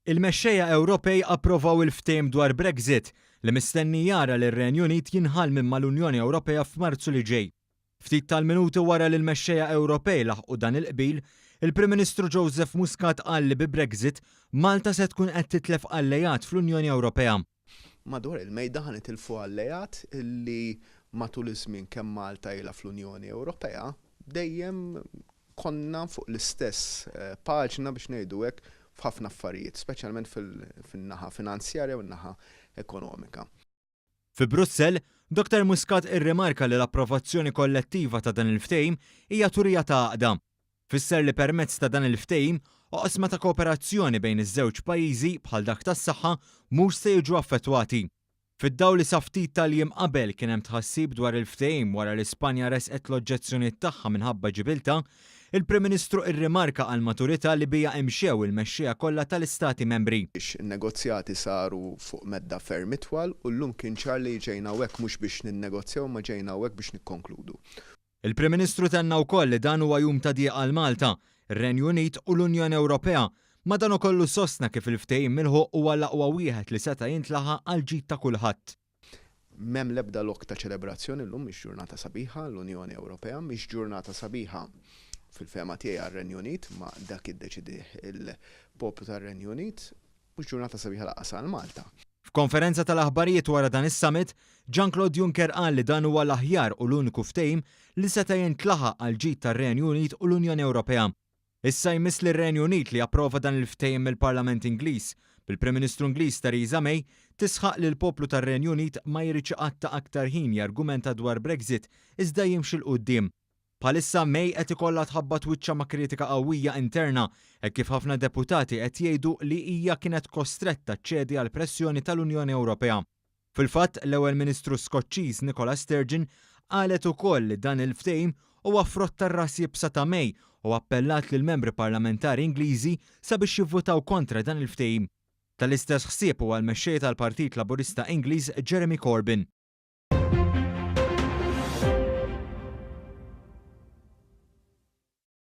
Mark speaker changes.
Speaker 1: Il-mexxejja Ewropej approvaw il-ftehim dwar Brexit li mistenni jara li r-Renju Unit jinħal minn mal-Unjoni Ewropea f'Marzu li ġej. Ftit tal-minuti wara li l-mexxejja Ewropej laħqu dan il-qbil, il-Prim Ministru Joseph Muscat qal li bi Brexit Malta se tkun qed titlef allejat fl-Unjoni Ewropea.
Speaker 2: Madwar il-mejda ħanitilfu allejat illi matul iż-żmien kemm Malta ilha fl-Unjoni Ewropea dejjem konna fuq l-istess paġna biex ngħidu hekk f'ħafna affarijiet, speċjalment fin-naħa finanzjarja u n-naħa ekonomika.
Speaker 1: Fi Brussell, Dr. Muscat irrimarka li l-approvazzjoni kollettiva ta' dan il-ftehim hija turija ta' għaqda. Fisser li permezz ta' dan il-ftehim oqsma ta' kooperazzjoni bejn iż-żewġ pajjiżi bħal dak tas-saħħa mhux se jiġu affettwati. Fid-dawl li sa ftit tal-jiem qabel kien hemm tħassib dwar il-ftehim wara li Spanja resqet l-oġġezzjonijiet tagħha minħabba ġibilta, il-Prim Ministru irrimarka għal maturità li bija imxew il-mexxejja kollha tal-Istati membri.
Speaker 2: In-negozjati saru fuq medda ferm itwal u llum kien ċar li ġejna hekk mhux biex ninnegozjaw ma ġejna hekk biex nikkonkludu.
Speaker 1: Il-Prim Ministru tenna wkoll li dan huwa jum ta' dieqa għal Malta, ir-Renju Unit u l-Unjoni Ewropea, ma dan ukollu sostna kif il-ftehim milħuq huwa l-aqwa wieħed li seta' jintlaħa għal ġid ta' kulħadd.
Speaker 2: M'hemm l-ebda lok ta' ċelebrazzjoni llum mhix ġurnata sabiħa l-Unjoni Ewropea, mhix ġurnata sabiħa fil-fema tiegħi għar-Renju Unit, ma dak iddeċidi il-poplu tar-Renju Unit, mhux ġurnata sabiħa laqas għal Malta.
Speaker 1: F'konferenza tal-aħbarijiet wara dan is-summit, Jean-Claude Juncker qal li dan huwa l-aħjar u l-uniku ftehim li seta' jintlaħaq għal ġid tar-Renju Unit u l-Unjoni Ewropea. Issa jmiss li r-Renju Unit li approva dan il-ftehim mill-Parlament Ingliż bil-Prim Ministru Ingliż Theresa May tisħaq li l-poplu tar-Renju Unit ma jridx iqatta' aktar ħin jargumenta dwar Brexit iżda jimxi l quddiem. Bħalissa May qed ikollha tħabbat wiċċa ma' kritika qawwija interna hekk kif ħafna deputati qed jgħidu li hija kienet kostretta ċċedi għal pressjoni tal-Unjoni Ewropea. Fil-fatt, l-ewwel Ministru Skoċċiż Nicola Sturgeon qalet ukoll li dan il-ftehim huwa frott tar-ras jibsa ta' May u appellat lill membri parlamentari Ingliżi sabiex jivvutaw kontra dan il-ftehim. Tal-istess ħsieb huwa l-mexxej tal-Partit Laburista Ingliż Jeremy Corbyn.